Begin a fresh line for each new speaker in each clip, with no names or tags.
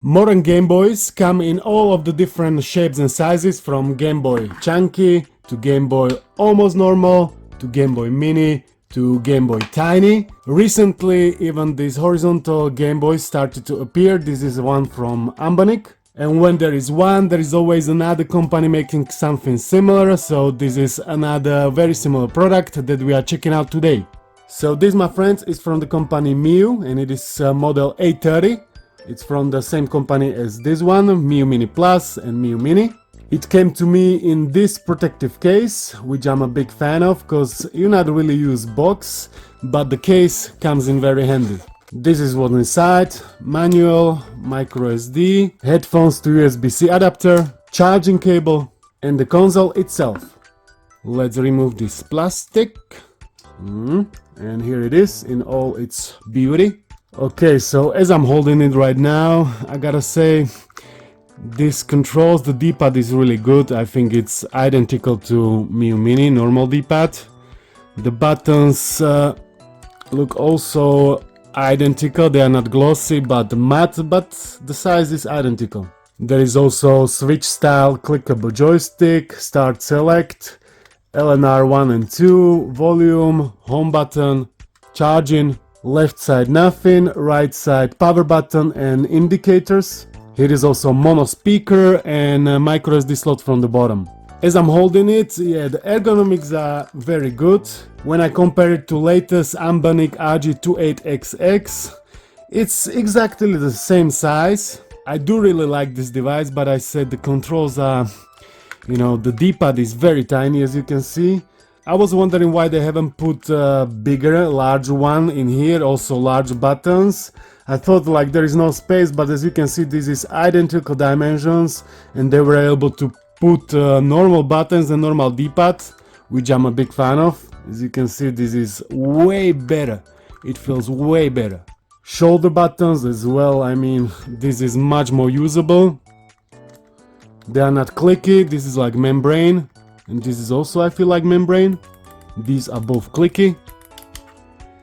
Modern Game Boys come in all of the different shapes and sizes, from Game Boy Chunky to Game Boy almost normal to Game Boy Mini to Game Boy Tiny. Recently even these horizontal Game Boys started to appear. This is one from Ambonic. And when there is one, there is always another company making something similar, so this is another very similar product that we are checking out today. So this, my friends, is from the company Miyoo, and it is model A30. It's from the same company as this one, Miyoo Mini Plus and Miyoo Mini. It came to me in this protective case, which I'm a big fan of, because you not really use box, but the case comes in very handy. This is what's inside: manual, micro SD, headphones to USB-C adapter, charging cable, and the console itself. Let's remove this plastic. And here it is in all its beauty. Okay, so as I'm holding it right now, I gotta say, this controls, the D-pad is really good. I think it's identical to Miyoo Mini, normal D-pad. The buttons look also identical. They are not glossy but matte, but the size is identical. There is also switch style clickable joystick, start select, LNR 1 and 2, volume, home button, charging, left side nothing, right side power button and indicators. Here is also mono speaker and a micro SD slot from the bottom. As I'm holding it, yeah, the ergonomics are very good. When I compare it to latest Ambonic RG28XX, it's exactly the same size. I do really like this device, but I said the controls are, the D-pad is very tiny, as you can see. I was wondering why they haven't put a bigger, large one in here, also large buttons. I thought like there is no space, but as you can see, this is identical dimensions, and they were able to put normal buttons and normal D-pad, which I'm a big fan of. As you can see, this is way better. It feels way better. Shoulder buttons as well, I mean, this is much more usable. They are not clicky, this is like membrane. And this is also, I feel, like membrane. These are both clicky.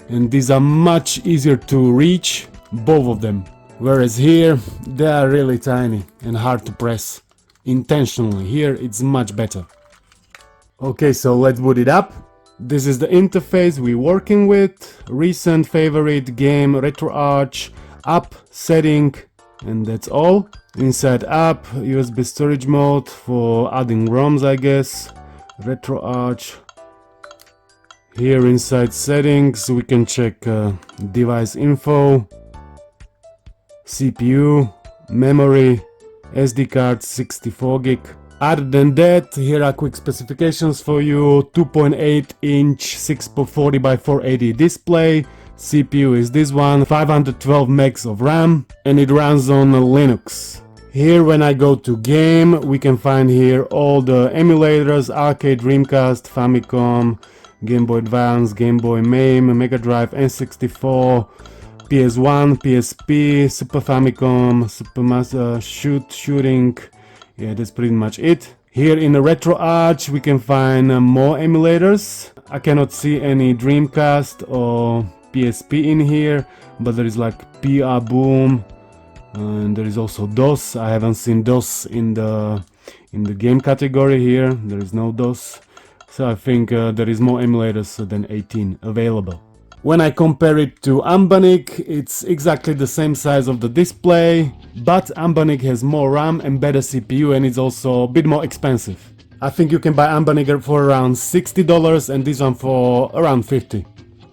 And these are much easier to reach, both of them. Whereas here, they are really tiny and hard to press. Intentionally, here it's much better. Okay, so let's boot it up. This is the interface we're working with. Recent favorite game, RetroArch, app, setting, and that's all. Inside app, USB storage mode for adding ROMs, I guess. RetroArch. Here inside settings, we can check device info, CPU, memory, SD card 64 gig. Other than that, here are quick specifications for you. 2.8 inch 640 by 480 display. CPU is this one, 512 megs of RAM, and it runs on Linux. Here when I go to game, we can find here all the emulators: arcade, Dreamcast, Famicom, Game Boy Advance, Game Boy MAME, Mega Drive, N64, PS1, PSP, Super Famicom, Super Shooting. Yeah, that's pretty much it. Here in the RetroArch we can find more emulators. I cannot see any Dreamcast or PSP in here, but there is like PR Boom, and there is also DOS. I haven't seen DOS in the game category here. There is no DOS, so I think there is more emulators than 18 available. When I compare it to Ambonic, it's exactly the same size of the display, but Ambonic has more RAM and better CPU, and it's also a bit more expensive. I think you can buy Ambonic for around $60 and this one for around $50.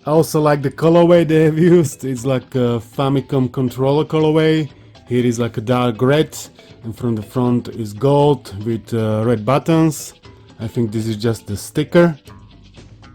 I also like the colorway they have used. It's like a Famicom controller colorway. Here is like a dark red, and from the front is gold with red buttons. I think this is just the sticker.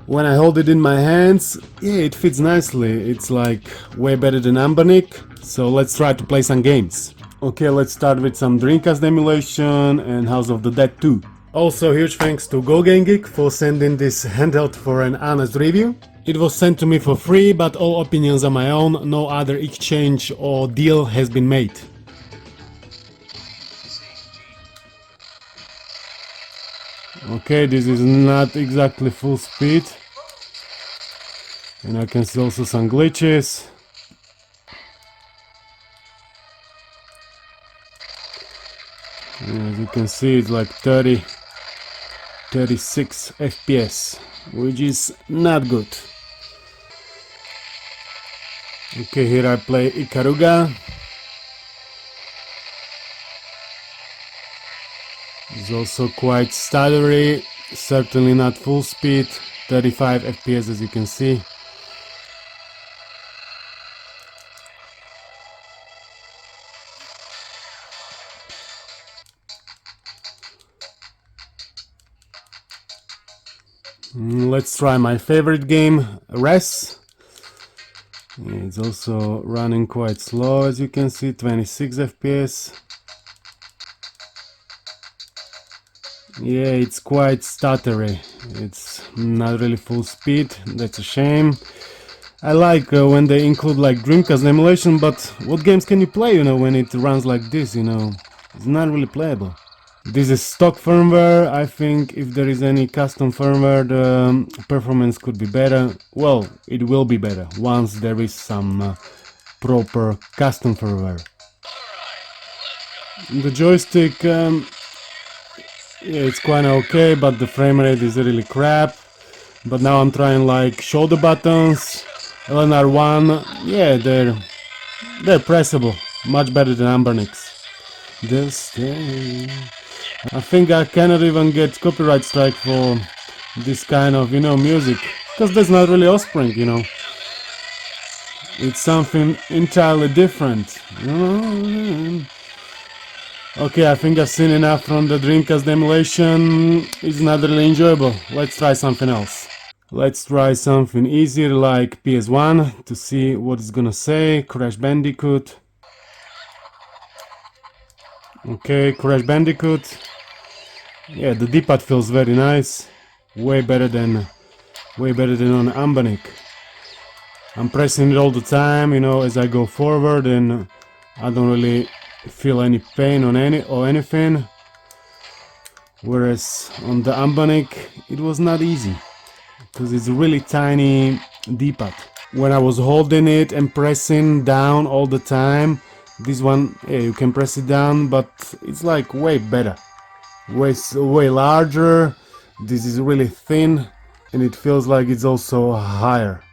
When I hold it in my hands, yeah, it fits nicely. It's like way better than Ambonic. So let's try to play some games. Okay, let's start with some Dreamcast Emulation and House of the Dead 2. Also, huge thanks to GoGameGeek for sending this handheld for an honest review. It was sent to me for free, but all opinions are my own. No other exchange or deal has been made. Okay, this is not exactly full speed. And I can see also some glitches. As you can see, it's like 36 FPS, which is not good. Okay, here I play Ikaruga. It's also quite stuttery, certainly not full speed, 35 FPS as you can see. Let's try my favorite game, Res. It's also running quite slow as you can see, 26 FPS. Yeah, it's quite stuttery. It's not really full speed, that's a shame. I like when they include like Dreamcast Emulation, but what games can you play, you know, when it runs like this, you know? It's not really playable. This is stock firmware. I think if there is any custom firmware, the performance could be better. Well, it will be better once there is some proper custom firmware. The joystick, yeah, it's quite okay, but the frame rate is really crap. But now I'm trying like shoulder buttons, LNR1, yeah, they're pressable, much better than Ambernics. I think I cannot even get copyright strike for this kind of, you know, music, because that's not really Offspring, you know. It's something entirely different. Okay, I think I've seen enough from the Dreamcast Emulation. It's not really enjoyable. Let's try something else. Let's try something easier like PS1 to see what it's gonna say. Crash Bandicoot. Okay, Crash Bandicoot. Yeah, the Dpad feels very nice. Way better than on Ambanic. I'm pressing it all the time, you know, as I go forward, and I don't really feel any pain on anything. Whereas on the Ambanic, it was not easy, because it's really tiny D-pad. When I was holding it and pressing down all the time, this one, yeah, you can press it down, but it's like way better, way larger. This is really thin, and it feels like it's also higher.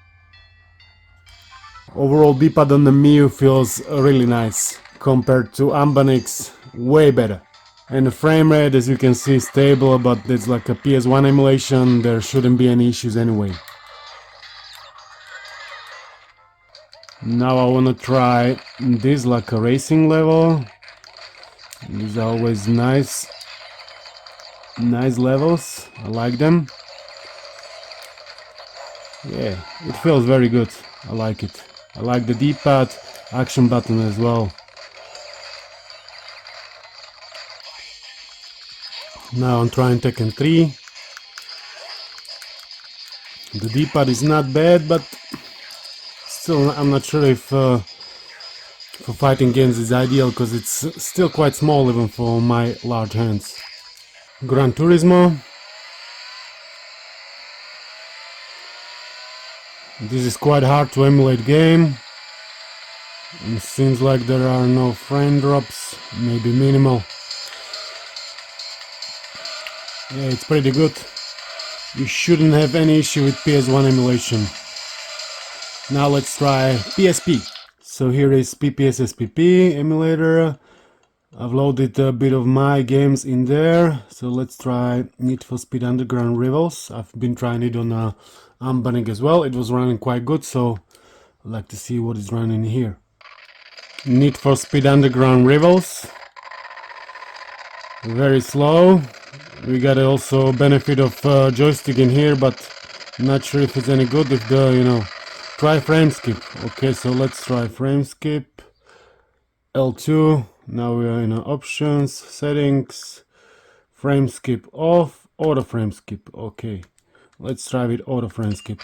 Overall, D-pad on the Miyoo feels really nice compared to Ambanic's, way better. And the frame rate, as you can see, is stable, but it's like a PS1 emulation, there shouldn't be any issues anyway. Now I wanna try this like a racing level. These are always nice levels, I like them. Yeah, it feels very good, I like it. I like the D-pad, action button as well. Now I'm trying Tekken 3. The D-pad is not bad, but still I'm not sure if for fighting games is ideal, because it's still quite small even for my large hands. Gran Turismo. This is quite hard to emulate game. It seems like there are no frame drops, maybe minimal. Yeah, it's pretty good. You shouldn't have any issue with PS1 emulation. Now let's try PSP. So here is PPSSPP emulator. I've loaded a bit of my games in there. So let's try Need for Speed Underground Rivals. I've been trying it on Ambanic as well. It was running quite good, so I'd like to see what is running here. Need for Speed Underground Rivals. Very slow. We got also benefit of joystick in here, but not sure if it's any good if the, you know, try frame skip. Okay, so let's try frame skip. L2. Now we are in options, settings, frame skip off, auto frame skip. Okay, let's try with auto frame skip.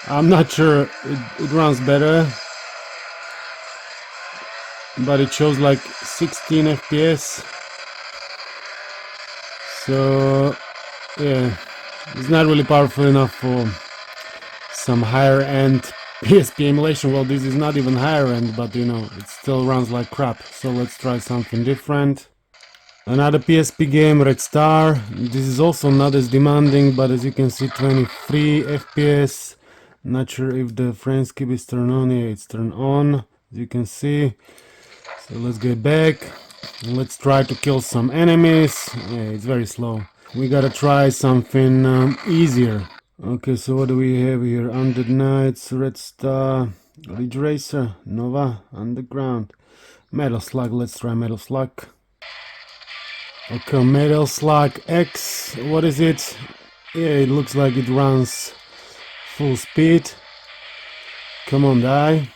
I'm not sure it runs better, but it shows like 16 FPS. So yeah, it's not really powerful enough for some higher end PSP Emulation, well, this is not even higher end, but you know, it still runs like crap. So let's try something different. Another PSP game, Red Star. This is also not as demanding, but as you can see, 23 FPS. Not sure if the frame skip is turned on. Yeah, it's turned on, as you can see. So let's get back. Let's try to kill some enemies. Yeah, it's very slow. We gotta try something easier. Okay, so what do we have here? Undead Knights, Red Star, Ridge Racer, Nova, Underground, Metal Slug. Let's try Metal Slug. Okay, Metal Slug X. What is it? Yeah, it looks like it runs full speed. Come on, die.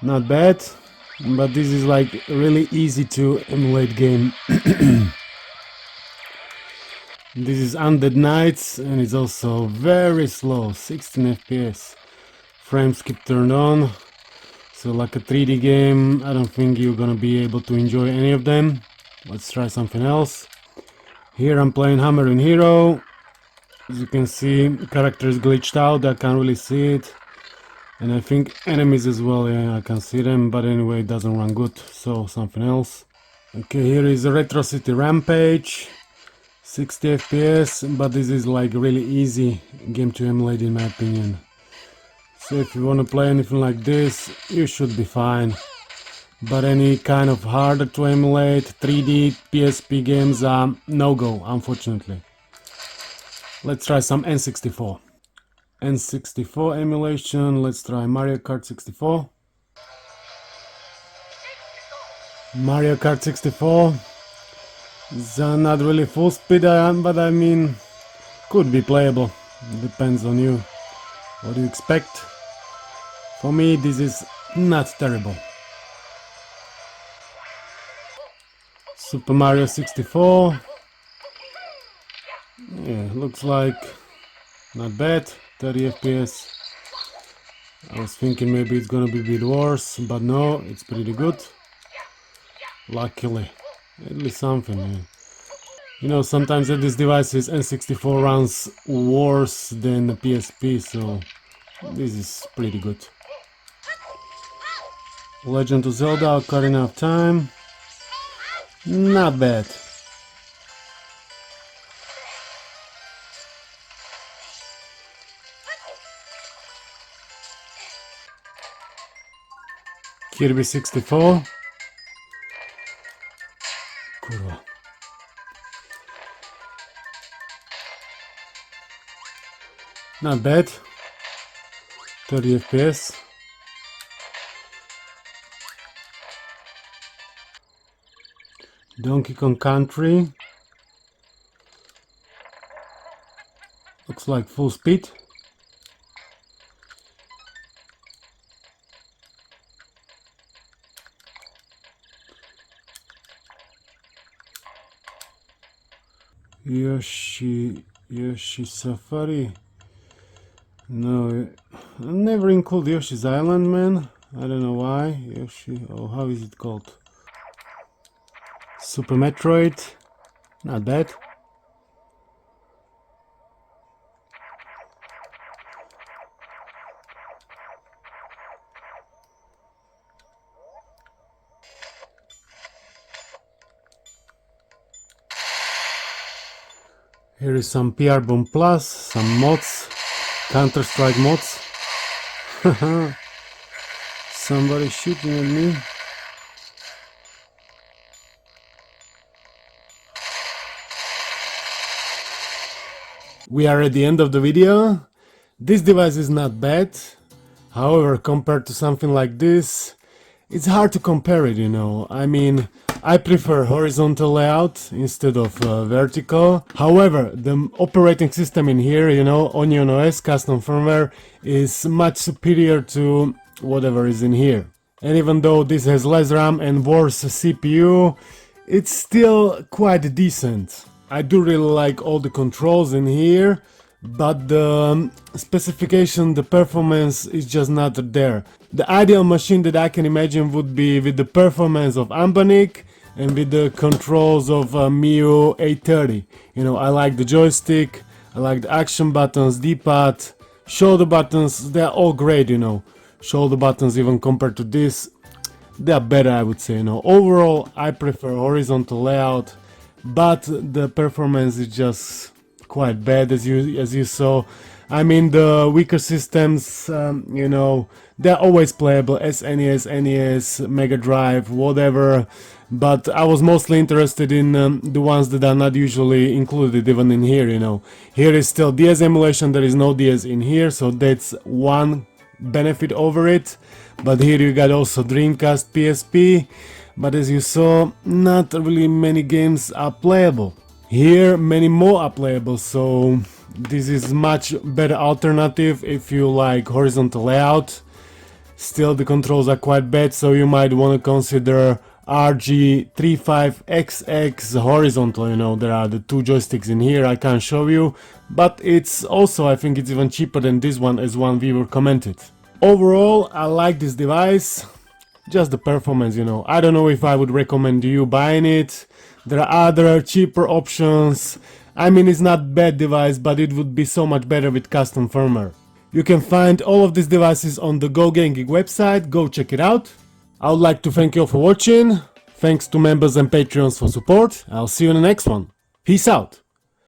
Not bad, but this is like really easy to emulate game. This is Undead Knights, and it's also very slow, 16 FPS. Frame skip turned on, so like a 3D game, I don't think you're gonna be able to enjoy any of them. Let's try something else. Here I'm playing Hammer and Hero. As you can see, character is glitched out, I can't really see it. And I think enemies as well, yeah, I can see them, but anyway, it doesn't run good, so something else. Okay, here is a Retro City Rampage. 60 FPS, but this is like really easy game to emulate in my opinion. So if you want to play anything like this, you should be fine. But any kind of harder to emulate 3D PSP games are no-go, unfortunately. Let's try some N64. N64 emulation, let's try Mario Kart 64. Mario Kart 64. It's not really full speed, but I mean, could be playable. Depends on you. What do you expect? For me, this is not terrible. Super Mario 64. Yeah, looks like not bad. 30 FPS. I was thinking maybe it's gonna be a bit worse, but no, it's pretty good. Luckily. At least something, yeah. You know, sometimes at these devices N64 runs worse than the PSP, so this is pretty good. Legend of Zelda, Ocarina of Time. Not bad. Kirby 64. Kurwa. Not bad. 30 FPS. Donkey Kong Country. Looks like full speed. Yoshi Safari. No, I never include Yoshi's Island, man. I don't know why. Yoshi, oh, how is it called? Super Metroid. Not bad. Here is some PR Boom Plus, some mods, Counter-Strike mods. Somebody shooting at me. We are at the end of the video. This device is not bad. However, compared to something like this, it's hard to compare it, you know. I mean, I prefer horizontal layout instead of vertical. However, the operating system in here, you know, Onion OS custom firmware, is much superior to whatever is in here. And even though this has less RAM and worse CPU, it's still quite decent. I do really like all the controls in here, but the specification, the performance is just not there. The ideal machine that I can imagine would be with the performance of Ambanic and with the controls of Miyoo A30. You know, I like the joystick, I like the action buttons, Dpad, Shoulder buttons, they're all great, you know. Shoulder buttons, even compared to this, they're better, I would say, you know. Overall, I prefer horizontal layout, but the performance is just quite bad, as you saw. I mean, the weaker systems, you know, they're always playable, SNES, NES, Mega Drive, whatever. But I was mostly interested in the ones that are not usually included even in here, you know. Here is still DS emulation, there is no DS in here, so that's one benefit over it. But here you got also Dreamcast, PSP, but as you saw, not really many games are playable. Here many more are playable, so this is much better alternative if you like horizontal layout. Still the controls are quite bad, so you might want to consider RG28XX horizontal, you know, there are the two joysticks in here, I can't show you, but it's also, I think it's even cheaper than this one, as one viewer commented. Overall, I like this device, just the performance, you know, I don't know if I would recommend you buying it. There are other cheaper options. I mean, it's not bad device, but it would be so much better with custom firmware. You can find all of these devices on the Go Game Geek website, go check it out. I would like to thank you all for watching, thanks to members and Patreons for support, I'll see you in the next one. Peace out!